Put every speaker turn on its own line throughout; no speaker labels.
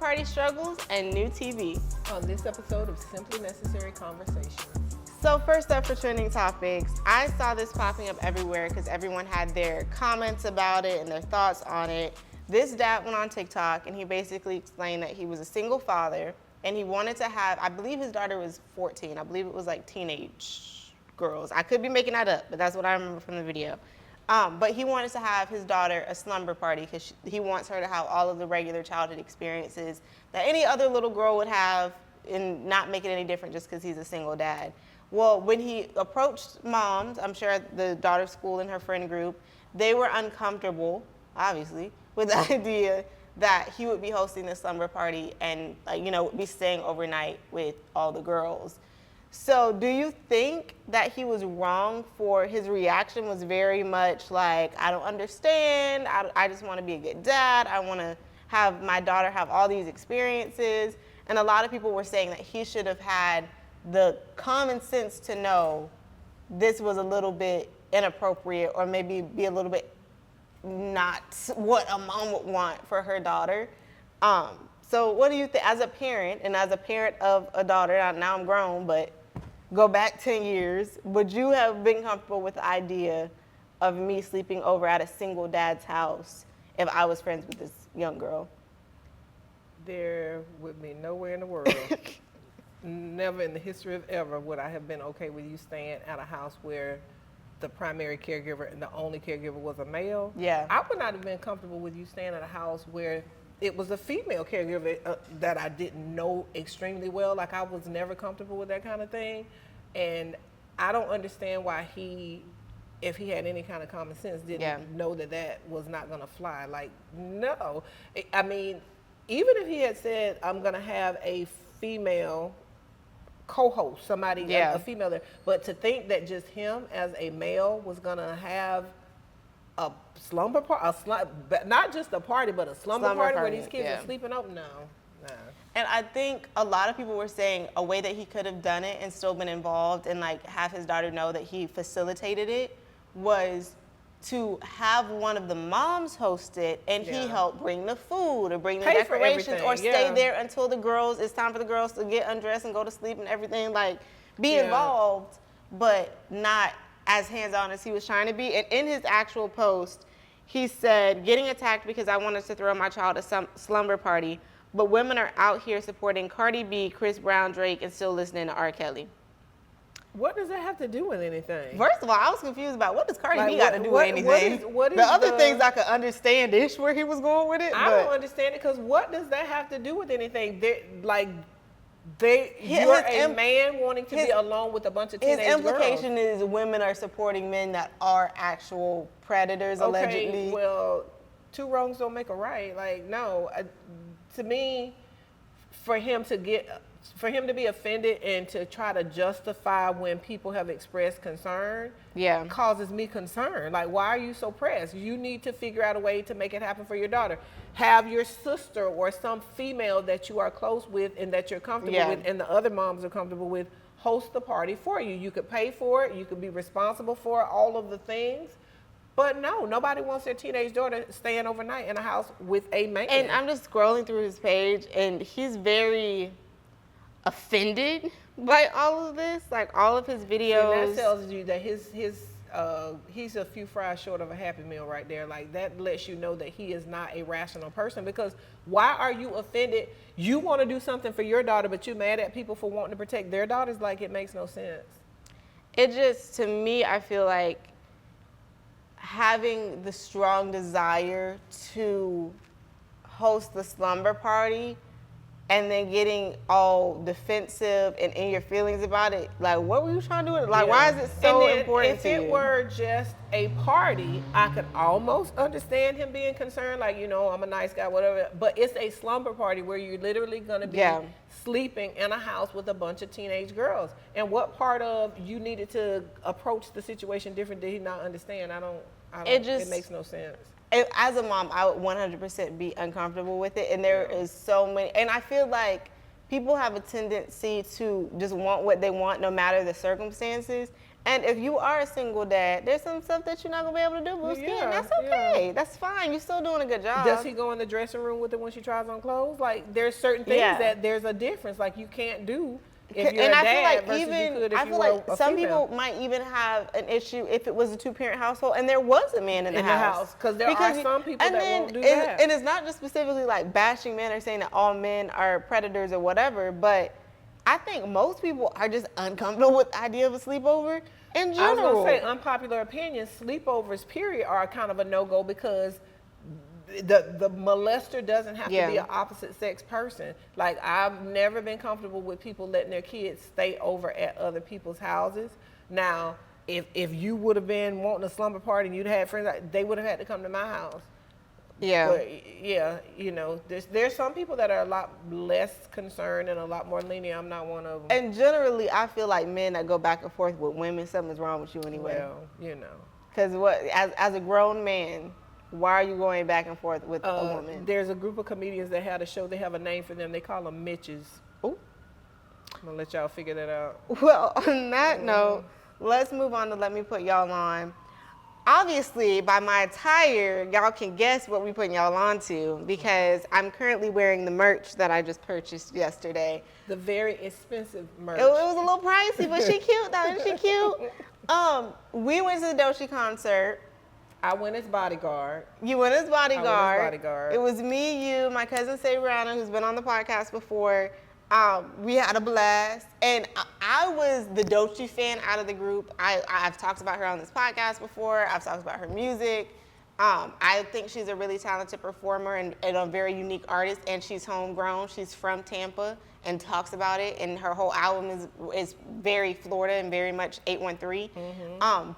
party struggles and new TV.
On this episode of Simply Necessary Conversations.
So first up for trending topics, I saw this popping up everywhere because everyone had their comments about it and their thoughts on it. This dad went on TikTok and he basically explained that he was a single father and he wanted to have, I believe his daughter was 14. I believe it was like teenage girls. I could be making that up, but that's what I remember from the video. But he wanted to have his daughter a slumber party because he wants her to have all of the regular childhood experiences that any other little girl would have and not make it any different just because he's a single dad. Well, when he approached moms, I'm sure at the daughter's school and her friend group, they were uncomfortable, obviously, with the idea that he would be hosting this slumber party and, be staying overnight with all the girls. So do you think that he was wrong for his reaction was very much like, I don't understand, I just want to be a good dad, I want to have my daughter have all these experiences, and a lot of people were saying that he should have had the common sense to know this was a little bit inappropriate or maybe be a little bit not what a mom would want for her daughter. So what do you think, as a parent and as a parent of a daughter, now I'm grown, but go back 10 years, would you have been comfortable with the idea of me sleeping over at a single dad's house if I was friends with this young girl?
There would be nowhere in the world, never in the history of ever would I have been okay with you staying at a house where the primary caregiver and the only caregiver was a male.
Yeah.
I would not have been comfortable with you staying at a house where it was a female caregiver that I didn't know extremely well. Like, I was never comfortable with that kind of thing. And I don't understand why if he had any kind of common sense, didn't know that was not going to fly. Like, no. I mean, even if he had said, I'm going to have a female co-host, a female there, but to think that just him as a male was going to have a slumber party, not just a party, but a slumber party where these kids are sleeping up, no.
And I think a lot of people were saying a way that he could have done it and still been involved and like have his daughter know that he facilitated it was to have one of the moms host it and he helped bring the food or bring the decorations or stay there until it's time for the girls to get undressed and go to sleep and everything, like be involved, but not as hands-on as he was trying to be. And in his actual post, he said, getting attacked because I wanted to throw my child a slumber party, but women are out here supporting Cardi B, Chris Brown, Drake, and still listening to R. Kelly.
What does that have to do with anything?
First of all, I was confused about what does Cardi B got to do with anything?
What is
the other things I could understand-ish where he was going with it.
I don't understand it because what does that have to do with anything? You're a man wanting to be alone with a bunch of teenage girls.
His implication is women are supporting men that are actual predators, allegedly.
Okay, well, two wrongs don't make a right. Like, no. To me, for him to be offended and to try to justify when people have expressed concern causes me concern. Like, why are you so pressed? You need to figure out a way to make it happen for your daughter. Have your sister or some female that you are close with and that you're comfortable with and the other moms are comfortable with host the party for you. You could pay for it. You could be responsible for all of the things. But no, nobody wants their teenage daughter staying overnight in a house with a man.
And I'm just scrolling through his page and he's very offended by all of this, like all of his videos.
And that tells you that he's a few fries short of a Happy Meal right there. Like, that lets you know that he is not a rational person, because why are you offended? You want to do something for your daughter, but you're mad at people for wanting to protect their daughters? Like, it makes no sense.
It just, to me, I feel like having the strong desire to host the slumber party and then getting all defensive and in your feelings about it, like, what were you trying to do? Like, why is it so important to you?
If it were just a party, I could almost understand him being concerned, like, I'm a nice guy, whatever. But it's a slumber party where you're literally going to be sleeping in a house with a bunch of teenage girls. And what part of you needed to approach the situation different did he not understand? It makes no sense.
As a mom, I would 100% be uncomfortable with it. And there is so many, and I feel like people have a tendency to just want what they want no matter the circumstances. And if you are a single dad, there's some stuff that you're not gonna be able to do, Booski, and that's okay. That's fine. You're still doing a good job.
Does he go in the dressing room with her when she tries on clothes? Like, there's certain things that there's a difference. Like, you can't do if you're a dad versus you could if you were a
some
female.
people might even have an issue if it was a two-parent household and there was a man in the house.
Because there are some people that won't do that.
And it's not just specifically like bashing men or saying that all men are predators or whatever, but I think most people are just uncomfortable with the idea of a sleepover in general.
I was going to say, unpopular opinions, sleepovers, period, are kind of a no-go because the molester doesn't have to be an opposite sex person. Like, I've never been comfortable with people letting their kids stay over at other people's houses. Now, if you would have been wanting a slumber party and you'd had friends, they would have had to come to my house.
Yeah.
But, yeah, you know, there's some people that are a lot less concerned and a lot more lenient. I'm not one of them.
And generally, I feel like men that go back and forth with women, something's wrong with you anyway.
Well, you know.
Because as a grown man, why are you going back and forth with a woman?
There's a group of comedians that had a show. They have a name for them. They call them Mitches.
Ooh.
I'm going to let y'all figure that out.
Well, on that note, let's move on to Let Me Put Y'all On. Obviously, by my attire, y'all can guess what we putting y'all on to because I'm currently wearing the merch that I just purchased yesterday.
The very expensive merch.
It was a little pricey, but she cute though, isn't she cute? We went to the Doechii concert.
I went as bodyguard.
You went as bodyguard.
I went as bodyguard.
It was me, you, my cousin Sabrina, who's been on the podcast before. We had a blast, and I was the Doechii fan out of the group. I've talked about her on this podcast before. I've talked about her music. I think she's a really talented performer and a very unique artist, and she's homegrown. She's from Tampa and talks about it, and her whole album is very Florida and very much 813.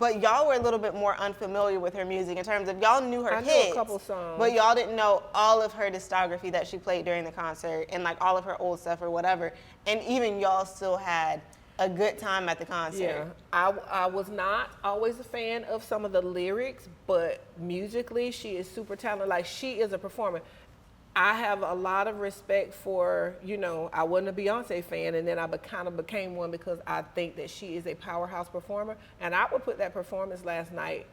But y'all were a little bit more unfamiliar with her music in terms of y'all knew her hits.
I knew a couple songs.
But y'all didn't know all of her discography that she played during the concert and like all of her old stuff or whatever. And even y'all still had a good time at the concert.
Yeah, I was not always a fan of some of the lyrics, but musically she is super talented. Like, she is a performer. I have a lot of respect for, you know, I wasn't a Beyonce fan, and then I kind of became one because I think that she is a powerhouse performer. And I would put that performance last night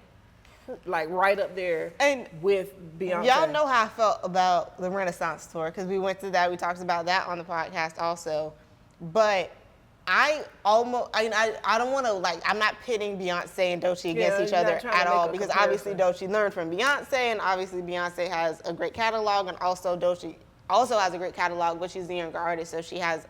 like right up there and with Beyonce.
Y'all know how I felt about the Renaissance tour because we went to that. We talked about that on the podcast also. But I don't want to, like, I'm not pitting Beyonce and Doechii against each other at all because obviously Doechii learned from Beyonce, and obviously Beyonce has a great catalog, and also Doechii also has a great catalog, but she's the younger artist, so she has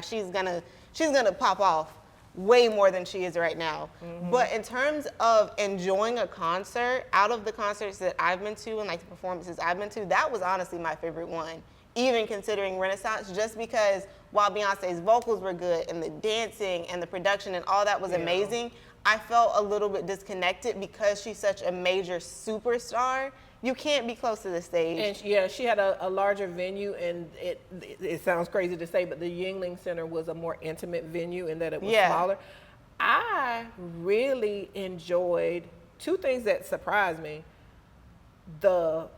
she's gonna pop off way more than she is right now. But in terms of enjoying a concert, out of the concerts that I've been to and like the performances I've been to, that was honestly my favorite one, even considering Renaissance, just because while Beyonce's vocals were good and the dancing and the production and all that was amazing, I felt a little bit disconnected because she's such a major superstar. You can't be close to the stage.
And she had a larger venue, and it sounds crazy to say, but the Yuengling Center was a more intimate venue in that it was smaller. I really enjoyed two things that surprised me. The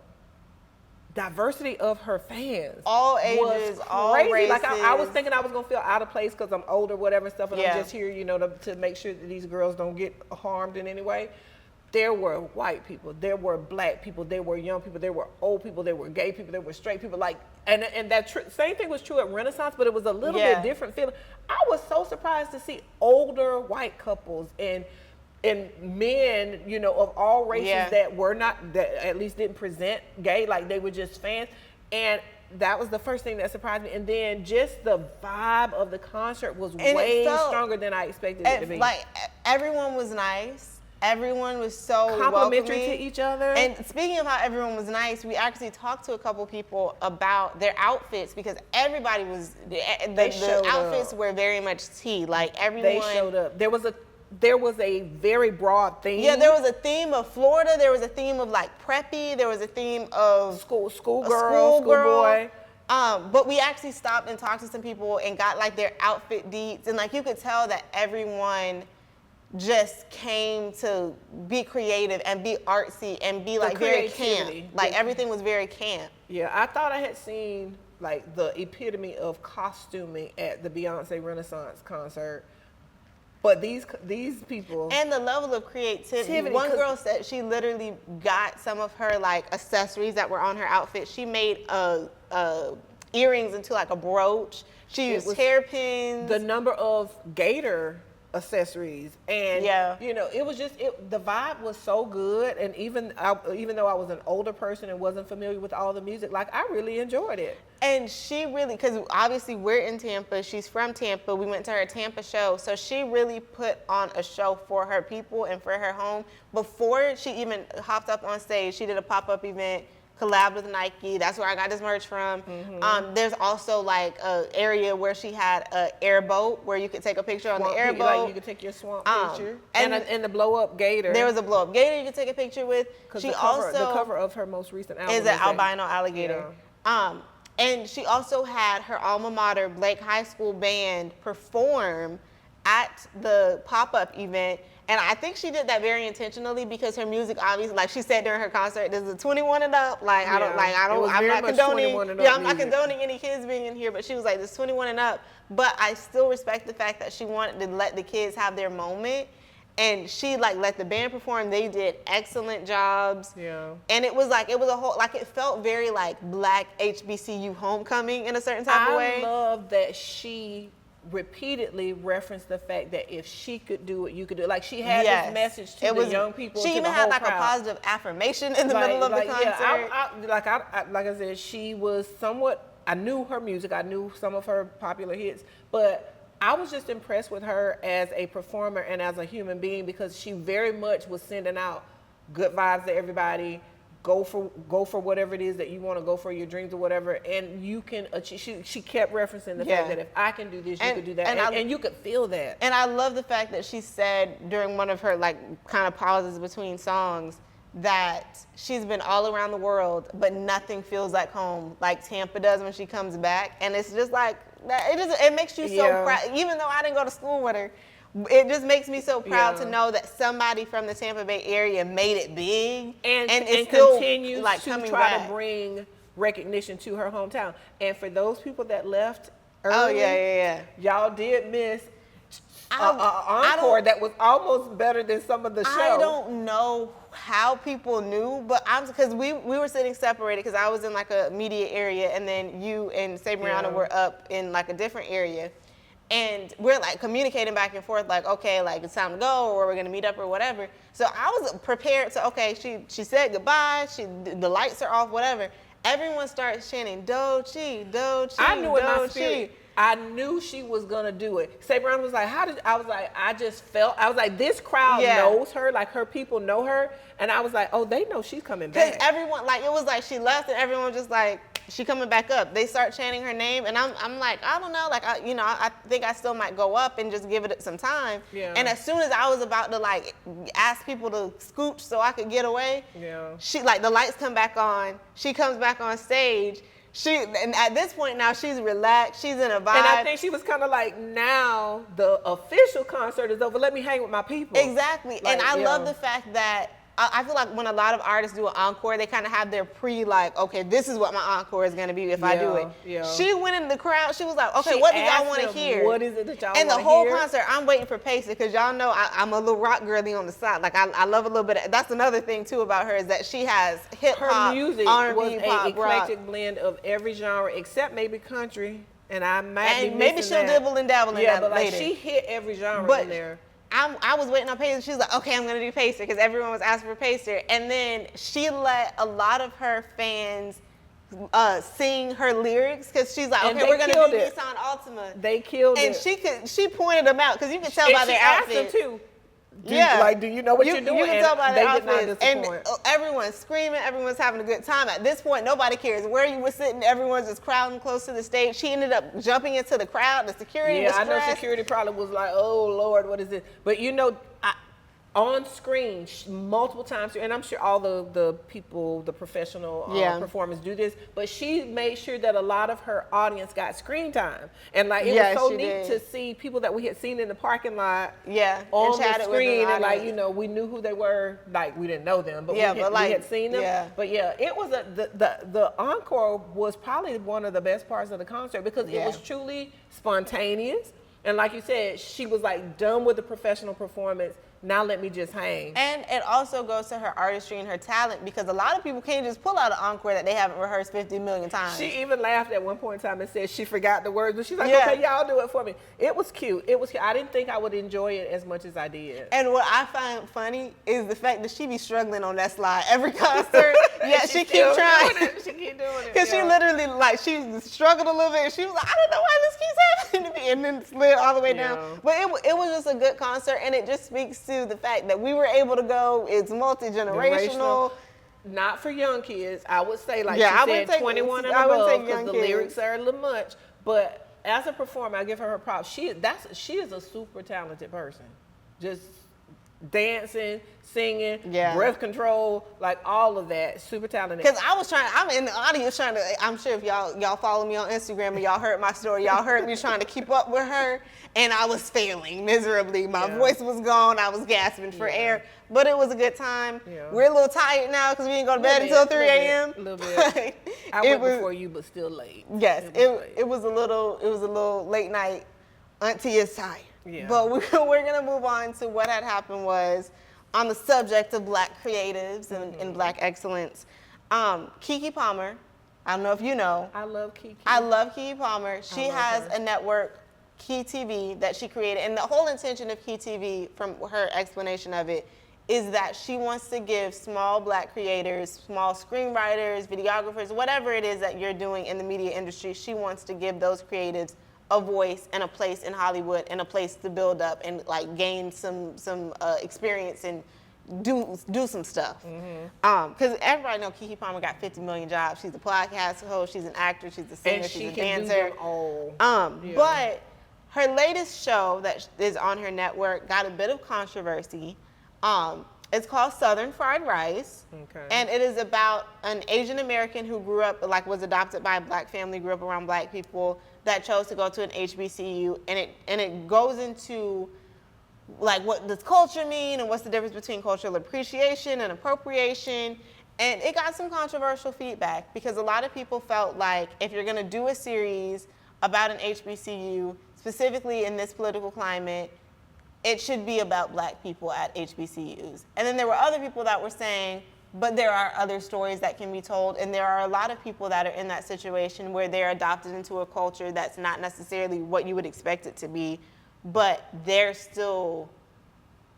diversity of her fans.
All ages, all races.
Like, I was thinking I was going to feel out of place because I'm older, whatever and stuff, and I'm just here, you know, to make sure that these girls don't get harmed in any way. There were white people, there were black people, there were young people, there were old people, there were gay people, there were straight people. Like, and that same thing was true at Renaissance, but it was a little bit different feeling. I was so surprised to see older white couples and men, you know, of all races that were not, that at least didn't present gay, like they were just fans. And that was the first thing that surprised me. And then just the vibe of the concert was way stronger than I expected it to be.
Like, everyone was nice. Everyone was so
complimentary
welcoming
to each other.
And speaking of how everyone was nice, we actually talked to a couple people about their outfits because everybody was, the outfits were very much tea. Like, everyone.
They showed up. There was a very broad theme.
Yeah, there was a theme of Florida. There was a theme of like preppy. There was a theme of schoolboy. But we actually stopped and talked to some people and got like their outfit deets, and like you could tell that everyone just came to be creative and be artsy and be like very camp. Like, everything was very camp.
Yeah, I thought I had seen like the epitome of costuming at the Beyonce Renaissance concert. But these people
and the level of creativity. One girl said she literally got some of her like accessories that were on her outfit. She made earrings into like a brooch. She used hairpins.
The number of gator accessories, and you know, it was just the vibe was so good. And even though I was an older person and wasn't familiar with all the music, like I really enjoyed it.
And she really, because obviously we're in Tampa, she's from Tampa, we went to her Tampa show, so she really put on a show for her people and for her home. Before she even hopped up on stage, she did a pop-up event, collabed with Nike. That's where I got this merch from. There's also like an area where she had an airboat where you could take a picture on the airboat.
Like you could take your swamp picture. And the blow-up gator.
There was a blow-up gator you could take a picture with.
She the cover of her most recent album
is an albino alligator. And she also had her alma mater, Blake High School band, perform at the pop-up event. And I think she did that very intentionally because her music, obviously, like she said during her concert, this is a 21 and up. Like I'm not condoning any kids being in here, but she was like, this 21 and up. But I still respect the fact that she wanted to let the kids have their moment. And she like let the band perform. They did excellent jobs.
Yeah.
And it was a whole, like it felt very like Black HBCU homecoming in a certain type of way.
I love that she repeatedly referenced the fact that if she could do it, you could do it. Like she had this message to the young people.
She even had like a positive affirmation in the middle of the concert.
Yeah, like I said, she was somewhat, I knew her music, I knew some of her popular hits, but I was just impressed with her as a performer and as a human being because she very much was sending out good vibes to everybody. Go for whatever it is that you want to go for, your dreams or whatever, and you can achieve. She kept referencing the fact that if I can do this, you could do that, and you could feel that.
And I love the fact that she said during one of her like kind of pauses between songs that she's been all around the world, but nothing feels like home like Tampa does when she comes back, and it's just like that. It makes you so proud. Even though I didn't go to school with her, it just makes me so proud to know that somebody from the Tampa Bay area made it big and it still
continues
like
to
coming
try
back.
to bring recognition to her hometown. And for those people that left early, y'all did miss an encore that was almost better than some of the show.
I don't know how people knew, but because we were sitting separated because I was in like a media area and then you and Sabriana were up in like a different area. And we're like communicating back and forth, like, okay, like it's time to go, or we're gonna meet up, or whatever. So I was prepared to, okay, she said goodbye, the lights are off, whatever. Everyone starts chanting, Doechii, Doechii,
I knew in my
Doechii.
spirit, I knew she was gonna do it. Sabriana was like, I just felt, this crowd knows her, like her people know her. And I was like, oh, they know she's coming back.
Because everyone, like, it was like she left and everyone was just like, she coming back up. They start chanting her name, and I'm like, I don't know, like, I think I still might go up and just give it some time. Yeah. And as soon as I was about to like ask people to scooch so I could get away, she like the lights come back on. She comes back on stage. And at this point now she's relaxed. She's in a vibe.
And I think she was kind of like, now the official concert is over. Let me hang with my people.
Exactly. Like, and I love the fact that. I feel like when a lot of artists do an encore, they kind of have their like, okay, this is what my encore is going to be if I do it. Yeah. She went in the crowd. She was like, okay, what do y'all want to hear?
What is it that y'all want to hear?
And the whole concert, I'm waiting for Pacey because y'all know I'm a little rock girly on the side. Like, I love a little bit of, that's another thing, too, about her is that she has hip-hop,
her music
R&B,
was
pop,
an eclectic blend of every genre except maybe country. And I might be
maybe she'll dibble and dabble in that
but like
later.
she hit every genre in there.
I was waiting on Pacer. She was like, okay, I'm going to do Pacer because everyone was asking for Pacer. And then she let a lot of her fans sing her lyrics because she's like, okay, we're going to do Nissan Altima.
They killed it.
And she pointed them out because you could tell by their outfits.
Asked them too. Do you know what you're doing?
You can tell by their
outfits.
And everyone's screaming, everyone's having a good time. At this point, nobody cares where you were sitting. Everyone's just crowding close to the stage. She ended up jumping into the crowd. The security was stressed.
I know security probably was like, oh, Lord, what is this? But on screen multiple times, and I'm sure all the people, the professional performers do this, but she made sure that a lot of her audience got screen time. And like it was so neat to see people that we had seen in the parking lot on the screen, and like, we knew who they were. Like, we didn't know them, but we had seen them. Yeah. But it was the encore was probably one of the best parts of the concert because it was truly spontaneous. And like you said, she was like done with the professional performance. Now let me just hang.
And it also goes to her artistry and her talent, because a lot of people can't just pull out an encore that they haven't rehearsed 50 million times.
She even laughed at one point in time and said she forgot the words, but she's like,
Yeah.
okay, y'all do it for me. It was cute. It was cute. I didn't think I would enjoy it as much as I did.
And what I find funny is the fact that she be struggling on that slide every concert. Yeah, she keep trying.
She keep doing it.
Because she literally, like, she struggled a little bit. And she was like, I don't know why this keeps happening to me. And then slid all the way down. But it was just a good concert. And it just speaks to the fact that we were able to go. It's multi-generational.
Not for young kids. I would say, like
Yeah,
she said, 21 and above, because the lyrics are a little much. But as a performer, I give her props. She is a super talented person. Just dancing, singing, breath control, like all of that. Super talented.
Because I'm in the audience trying to, I'm sure if y'all follow me on Instagram and y'all heard my story, y'all heard me trying to keep up with her, and I was failing miserably. My voice was gone. I was gasping for air, but it was a good time. We're a little tired now because we didn't go to bed until 3 a.m.
A little bit. I went before you, but still late.
Yes, it was a little late night. Auntie is tired. Yeah. But we're going to move on to what had happened was, on the subject of Black creatives and Black excellence, Keke Palmer, I don't know if you know.
I love Keke.
I love Keke Palmer. She has a network, Key TV, that she created. And the whole intention of Key TV, from her explanation of it, is that she wants to give small Black creators, small screenwriters, videographers, whatever it is that you're doing in the media industry, she wants to give those creatives a voice and a place in Hollywood and a place to build up and like gain some experience and do some stuff. Because everybody know Keke Palmer got 50 million jobs. She's a podcast host, she's an actor, she's a singer, she's a dancer. But her latest show that is on her network got a bit of controversy. It's called Southern Fried Rice, and it is about an Asian American who grew up, like was adopted by a Black family, grew up around Black people, that chose to go to an HBCU, and it goes into like what does culture mean and what's the difference between cultural appreciation and appropriation. And it got some controversial feedback because a lot of people felt like if you're gonna do a series about an HBCU, specifically in this political climate, it should be about Black people at HBCUs. And then there were other people that were saying, but there are other stories that can be told, and there are a lot of people that are in that situation where they're adopted into a culture that's not necessarily what you would expect it to be, but they're still,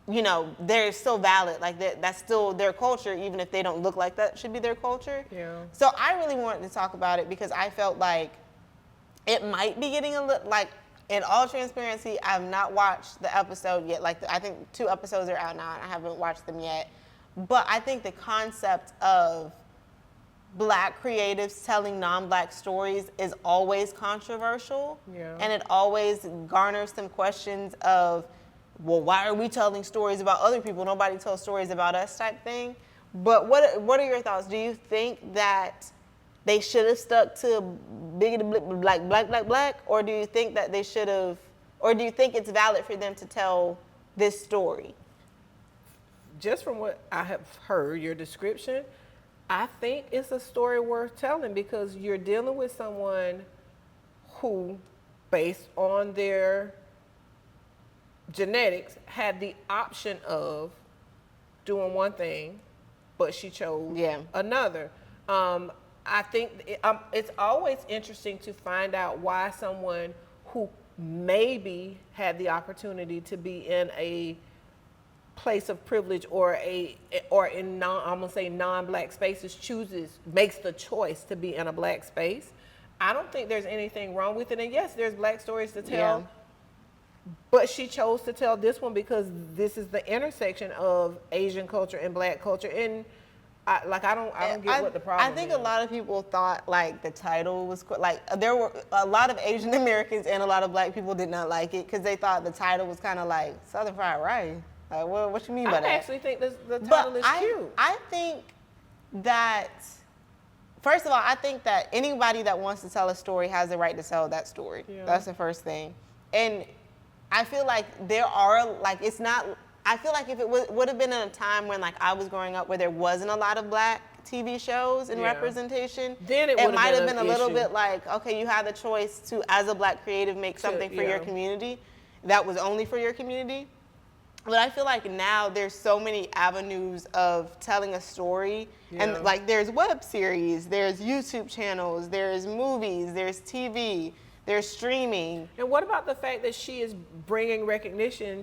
they're still valid. Like that's still their culture, even if they don't look like that should be their culture. So I really wanted to talk about it because I felt like it might be getting a little, like, in all transparency, I have not watched the episode yet. Like, I think 2 episodes are out now, and I haven't watched them yet. But I think the concept of Black creatives telling non-Black stories is always controversial. And it always garners some questions of, well, why are we telling stories about other people? Nobody tells stories about us type thing. But what are your thoughts? Do you think that they should have stuck to like black, or do you think that they should have, or do you think it's valid for them to tell this story?
Just from what I have heard, your description, I think it's a story worth telling because you're dealing with someone who, based on their genetics, had the option of doing one thing, but she chose another. I think it's always interesting to find out why someone who maybe had the opportunity to be in a place of privilege or in non-Black spaces makes the choice to be in a Black space. I don't think there's anything wrong with it. And yes, there's Black stories to tell, but she chose to tell this one because this is the intersection of Asian culture and Black culture. And I don't get what the problem is.
I think a lot of people thought like the title was like, there were a lot of Asian Americans and a lot of Black people did not like it because they thought the title was kind of like Southern Fried Rice. Like, what you mean by that?
I actually think the title is cute.
I think that, first of all, I think that anybody that wants to tell a story has the right to tell that story. That's the first thing. And I feel like there are, like, it's not, I feel like if it would have been in a time when like I was growing up where there wasn't a lot of Black TV shows and representation,
then it
might have been a little bit like, okay, you had the choice to, as a Black creative, make something for your community. that was only for your community. But I feel like now there's so many avenues of telling a story.
Yeah.
And like there's web series, there's YouTube channels, there's movies, there's TV, there's streaming.
And what about the fact that she is bringing recognition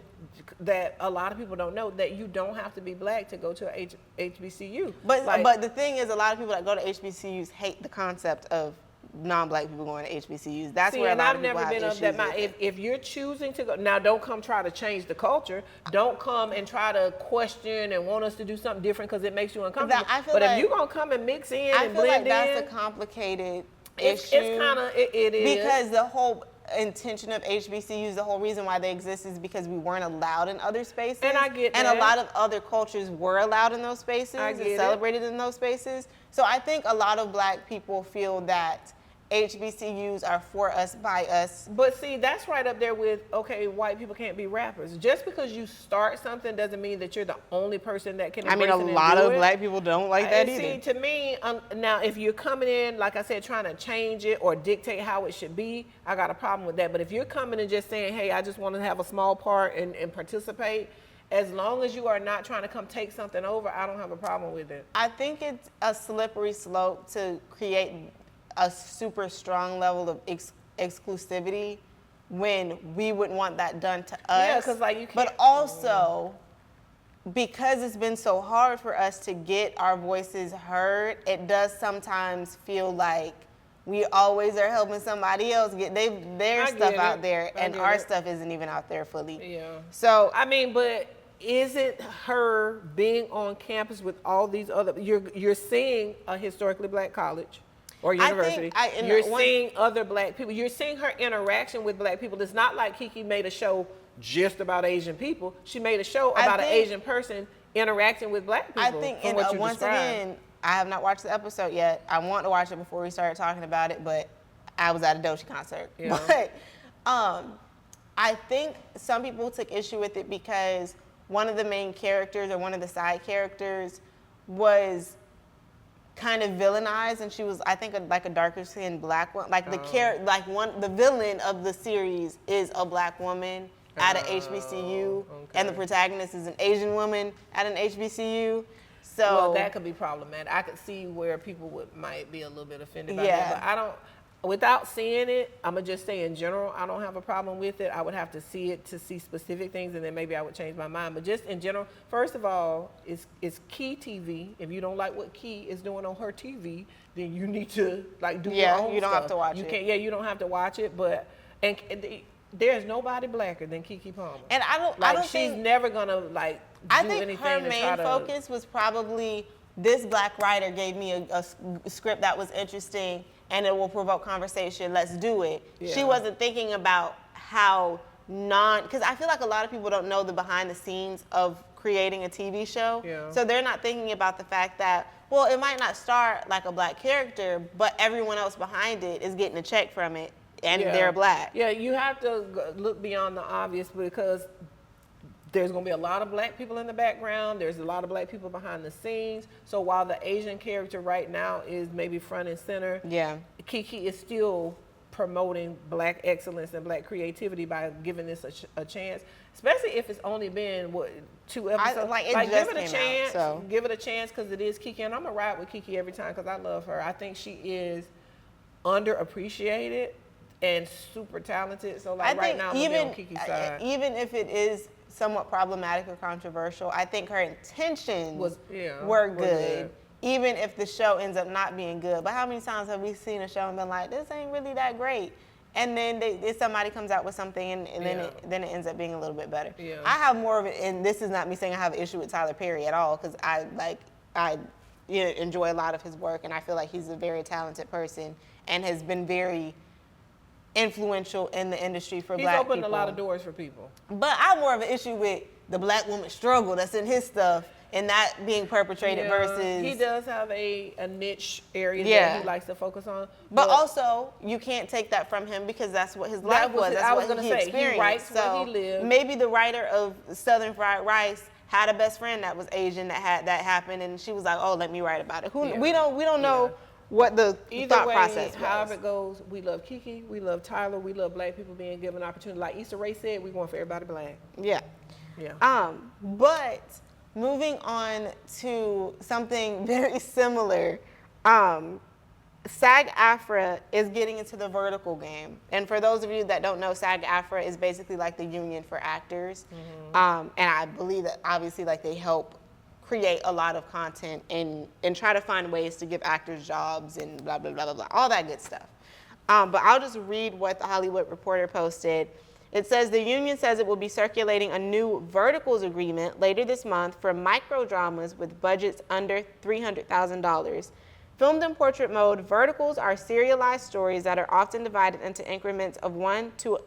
that a lot of people don't know, that you don't have to be black to go to a HBCU?
But the thing is, a lot of people that go to HBCUs hate the concept of non-black people going to HBCUs. That's where a lot of people have issues with it.
If you're choosing to go, now don't come try to change the culture. Don't come and try to question and want us to do something different because it makes you uncomfortable. But if you're going to come and mix in and blend in.
I feel like that's a complicated
It's
issue.
kind of, it is.
Because the whole intention of HBCUs, the whole reason why they exist is because we weren't allowed in other spaces.
And I get that.
And a lot of other cultures were allowed in those spaces and celebrated in those spaces. So I think a lot of black people feel that HBCUs are for us, by us.
But see, that's right up there with, okay, white people can't be rappers. Just because you start something doesn't mean that you're the only person that can embrace it.
I mean, a lot of black people don't like that either.
See, to me, now if you're coming in, like I said, trying to change it or dictate how it should be, I got a problem with that. But if you're coming and just saying, hey, I just want to have a small part and participate, as long as you are not trying to come take something over, I don't have a problem with it.
I think it's a slippery slope to create a super strong level of exclusivity when we wouldn't want that done to us.
Yeah, because like you can't.
But also, because it's been so hard for us to get our voices heard, it does sometimes feel like we always are helping somebody else get their stuff out there, and our stuff isn't even out there fully.
Yeah.
So
I mean, but is it her being on campus with all these other? You're seeing a historically black college or university. You're seeing other black people. You're seeing her interaction with black people. It's not like Keke made a show just about Asian people. She made a show about an Asian person interacting with black people.
I think, once again, I have not watched the episode yet. I want to watch it before we started talking about it, but I was at a Doechii concert. Yeah. But I think some people took issue with it because one of the main characters or one of the side characters was kind of villainized, and she was, I think, like a darker skinned black one. Like the villain of the series is a black woman at an HBCU, and the protagonist is an Asian woman at an HBCU. So
well, that could be problematic. I could see where people might be a little bit offended by that, but I don't. Without seeing it, I'm gonna just say in general, I don't have a problem with it. I would have to see it to see specific things, and then maybe I would change my mind. But just in general, first of all, it's Key TV. If you don't like what Key is doing on her TV, then you need to do your own
you don't
stuff.
have to watch it.
Yeah, you don't have to watch it. But there's nobody blacker than Keke Palmer.
And I don't
she's
think
never gonna do anything.
Her main focus was probably this black writer gave me a script that was interesting and it will provoke conversation. Let's do it. Yeah. She wasn't thinking about how because I feel like a lot of people don't know the behind the scenes of creating a TV show.
Yeah.
So they're not thinking about the fact that, well, it might not star like a black character, but everyone else behind it is getting a check from it, and they're black.
Yeah, you have to look beyond the obvious because there's going to be a lot of black people in the background. There's a lot of black people behind the scenes. So while the Asian character right now is maybe front and center, Keke is still promoting black excellence and black creativity by giving this a chance, especially if it's only been 2 episodes. Give it a chance. Give it a chance because it is Keke, and I'm gonna ride with Keke every time because I love her. I think she is underappreciated and super talented. So right now, I'm gonna be on Keke's side.
Even if it is somewhat problematic or controversial, I think her intentions were good. Even if the show ends up not being good. But how many times have we seen a show and been like, this ain't really that great? And then somebody comes out with something and then it ends up being a little bit better. Yeah. I have more of it, and this is not me saying I have an issue with Tyler Perry at all, because I enjoy a lot of his work, and I feel like he's a very talented person and has been very influential in the industry for black people.
He's opened a lot of doors for people.
But I have more of an issue with the black woman struggle that's in his stuff and that being perpetrated versus...
He does have a niche area that he likes to focus on.
But also, you can't take that from him because that's what his life was. That's what he experienced.
He writes where he lived.
Maybe the writer of Southern Fried Rice had a best friend that was Asian that had that happen, and she was like, "Oh, let me write about it." We don't know what the
Either
thought
way,
process was.
however it goes, we love Keke, we love Tyler, we love black people being given opportunity. Like Issa Rae said, we going for everybody black.
Yeah.
Yeah.
But moving on to something very similar, SAG-AFTRA is getting into the vertical game. And for those of you that don't know, SAG-AFTRA is basically like the union for actors. And I believe that obviously like they help create a lot of content and try to find ways to give actors jobs and blah, blah, blah, blah, blah, all that good stuff. But I'll just read what the Hollywood Reporter posted. It says the union says it will be circulating a new verticals agreement later this month for microdramas with budgets under $300,000. Filmed in portrait mode, verticals are serialized stories that are often divided into increments of 1 to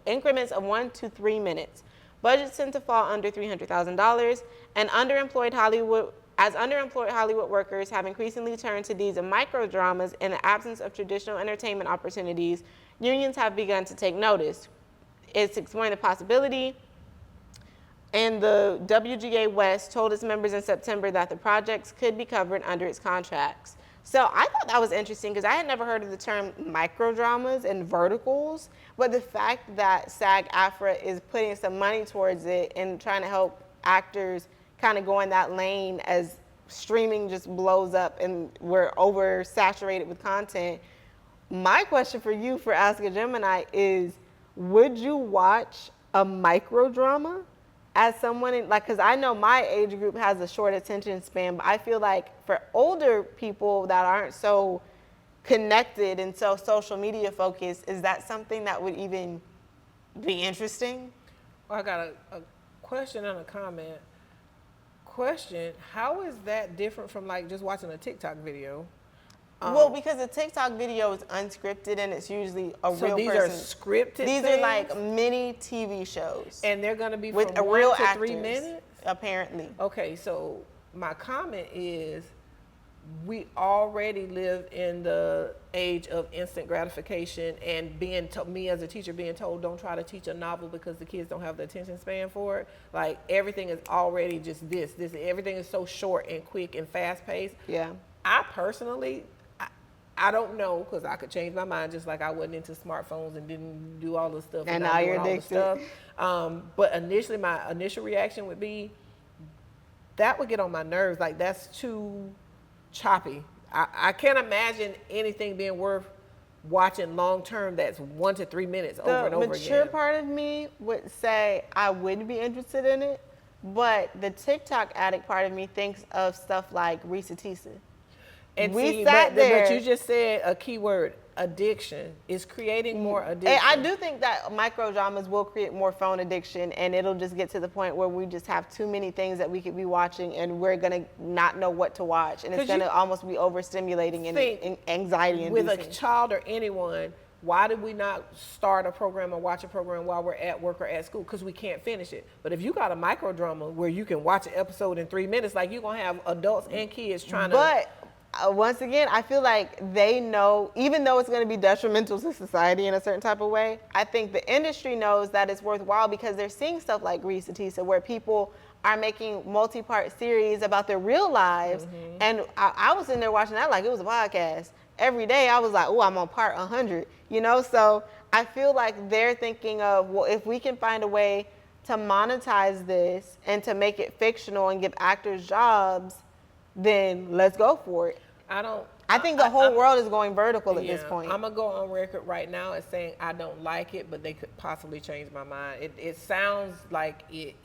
3 minutes. Budgets tend to fall under $300,000, and underemployed Hollywood workers have increasingly turned to these microdramas in the absence of traditional entertainment opportunities. Unions have begun to take notice. It's exploring the possibility, and the WGA West told its members in September that the projects could be covered under its contracts. So I thought that was interesting because I had never heard of the term microdramas and verticals, but the fact that SAG-AFTRA is putting some money towards it and trying to help actors kind of go in that lane as streaming just blows up and we're oversaturated with content. My question for you for Ask a Gemini is, would you watch a microdrama as someone because I know my age group has a short attention span, but I feel like for older people that aren't so connected and so social media focused, is that something that would even be interesting?
Well, I got a question and a comment. Question, how is that different from like just watching a TikTok video?
Well, because the TikTok video is unscripted and it's usually a real person. So
these are scripted
These
things?
are like mini TV shows.
And they're going to be
with
from
a real
1 to
actors,
3 minutes?
Apparently.
Okay, so my comment is we already live in the age of instant gratification and me as a teacher being told don't try to teach a novel because the kids don't have the attention span for it. Like everything is already just this. Everything is so short and quick and fast paced.
Yeah.
I personally, I don't know, because I could change my mind just like I wasn't into smartphones and didn't do all the stuff.
And now you're addicted.
But initially, my initial reaction would be, that would get on my nerves. Like, that's too choppy. I can't imagine anything being worth watching long term that's 1 to 3 minutes over and over again.
The mature part of me would say I wouldn't be interested in it, but the TikTok addict part of me thinks of stuff like Reesa Teesa.
And
we
sat there. But you just said a key word, addiction. Is creating more addiction.
And I do think that microdramas will create more phone addiction, and it'll just get to the point where we just have too many things that we could be watching, and we're going to not know what to watch. And it's going to almost be overstimulating and anxiety inducing.
With a child or anyone, why did we not start a program or watch a program while we're at work or at school? Because we can't finish it. But if you got a microdrama where you can watch an episode in 3 minutes, like you're going to have adults and kids trying to...
Once again, I feel like they know, even though it's going to be detrimental to society in a certain type of way, I think the industry knows that it's worthwhile because they're seeing stuff like Reesa Teesa where people are making multi-part series about their real lives. Mm-hmm. And I was in there watching that like it was a podcast. Every day I was like, oh, I'm on part 100, you know? So I feel like they're thinking of, well, if we can find a way to monetize this and to make it fictional and give actors jobs, then let's go for it. I think the whole world is going vertical at this point.
I'm going to go on record right now as saying I don't like it, but they could possibly change my mind. It sounds like it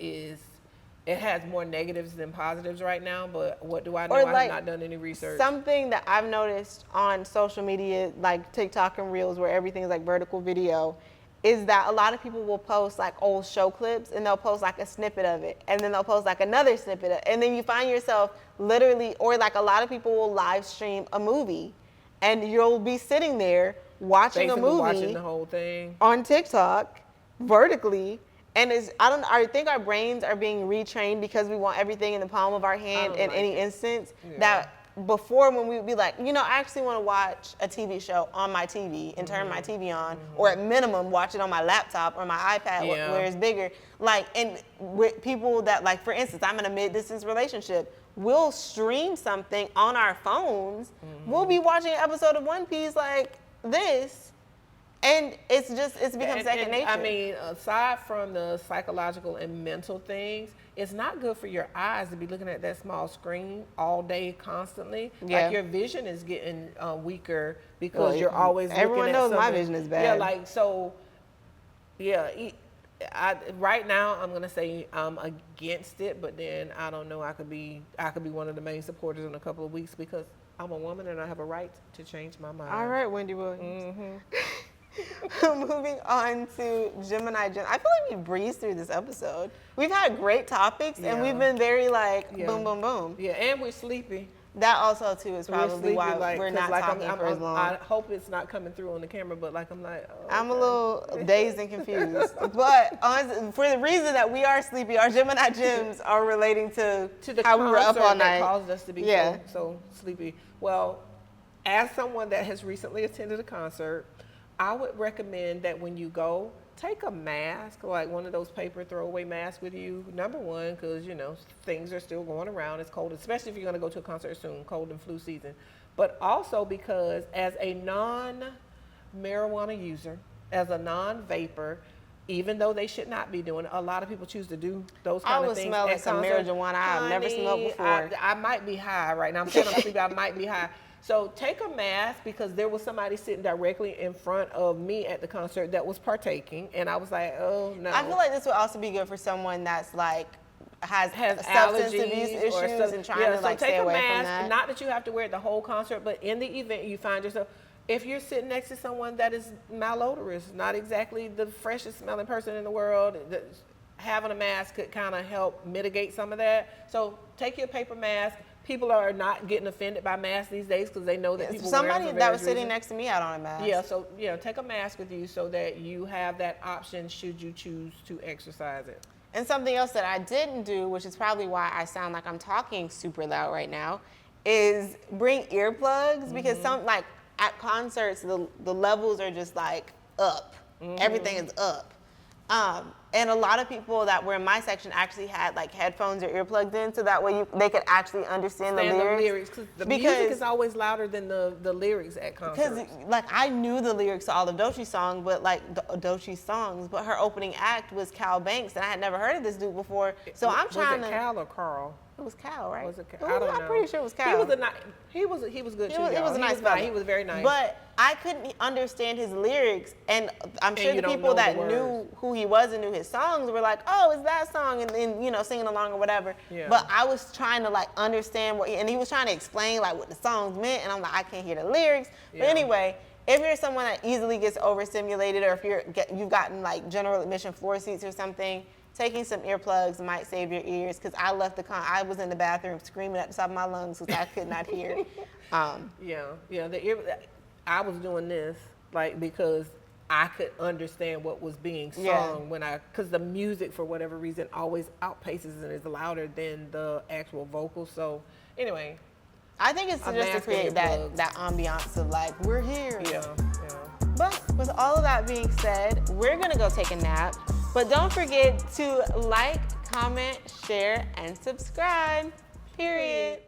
has more negatives than positives right now, but what do I know? I have not done any research.
Something that I've noticed on social media, like TikTok and Reels, where everything is like vertical video, is that a lot of people will post like old show clips and they'll post like a snippet of it and then they'll post like another snippet and then you find yourself literally, or like a lot of people will live stream a movie and you'll be sitting there watching a movie,
watching the whole thing
on TikTok vertically. And I think our brains are being retrained because we want everything in the palm of our hand in any instance. That before, when we would be like, you know, I actually want to watch a TV show on my TV and turn my TV on, or at minimum watch it on my laptop or my iPad where it's bigger. Like, and with people that, like, for instance, I'm in a mid-distance relationship. we'll stream something on our phones. We'll be watching an episode of One Piece like this, and it's become second nature.
I mean, aside from the psychological and mental things, it's not good for your eyes to be looking at that small screen all day constantly.
Yeah.
Like your vision is getting weaker because you're always looking at
everyone knows my
something.
vision is bad.
Yeah, like so. Yeah, right now I'm gonna say I'm against it, but then I don't know. I could be one of the main supporters in a couple of weeks because I'm a woman and I have a right to change my mind.
All right, Wendy Williams. Moving on to Gemini Gems. I feel like we breezed through this episode. We've had great topics and we've been very boom, boom, boom.
Yeah, and we're sleepy.
That also too is probably why we're not talking for as long.
I hope it's not coming through on the camera, but I'm like, oh,
I'm a little dazed and confused. But for the reason that we are sleepy, our Gemini Gems are relating to
the
how we were up all
that
night.
Caused us to be so sleepy. Well, as someone that has recently attended a concert, I would recommend that when you go, take a mask, like one of those paper throwaway masks with you. Number one, because, things are still going around. It's cold, especially if you're going to go to a concert soon, cold and flu season. But also because as a non-marijuana user, as a non-vapor, even though they should not be doing it, a lot of people choose to do those kind of things.
I would smell like some marijuana I've never smelled before.
I might be high right now. I'm saying I'm sleepy. I might be high. So take a mask, because there was somebody sitting directly in front of me at the concert that was partaking, and I was like, oh no.
I feel like this would also be good for someone that's has substance
allergies
abuse issues and trying to
take
stay
a
away
mask,
from that.
Not that you have to wear it the whole concert, but in the event you find yourself, if you're sitting next to someone that is malodorous, not exactly the freshest smelling person in the world, having a mask could kind of help mitigate some of that. So take your paper mask. People are not getting offended by masks these days because they know that people wear them
somebody
for
that was
various
sitting
reasons.
next to me had on a mask.
Yeah, so take a mask with you so that you have that option should you choose to exercise it.
And something else that I didn't do, which is probably why I sound like I'm talking super loud right now, is bring earplugs, because at concerts the levels are just up. Everything is up. And a lot of people that were in my section actually had headphones or earplugs in, so that way they could actually understand the lyrics.
Because the music is always louder than the lyrics at concerts.
Because I knew the lyrics to all of Doechii's songs, but her opening act was Cal Banks, and I had never heard of this dude before. So I'm trying to.
Was it Cal or Carl?
It was Cal, right?
Was it Cal? I don't know.
I'm pretty sure it was Cal.
He was good too.
He was
y'all.
a nice fella.
He was very nice.
But I couldn't understand his lyrics, and I'm sure the people that knew who he was and knew his songs were like, "Oh, it's that song," and singing along or whatever.
Yeah.
But I was trying to understand and he was trying to explain what the songs meant, and I'm like, I can't hear the lyrics.
Yeah.
But anyway, if you're someone that easily gets overstimulated, or if you've gotten general admission floor seats or something, taking some earplugs might save your ears, because I left I was in the bathroom screaming at the top of my lungs because I could not hear.
I was doing this because I could understand what was being sung because the music for whatever reason always outpaces and is louder than the actual vocals. So anyway,
I think it's just to create that ambiance of we're here.
Yeah.
But with all of that being said, we're gonna go take a nap. But don't forget to like, comment, share, and subscribe. Period.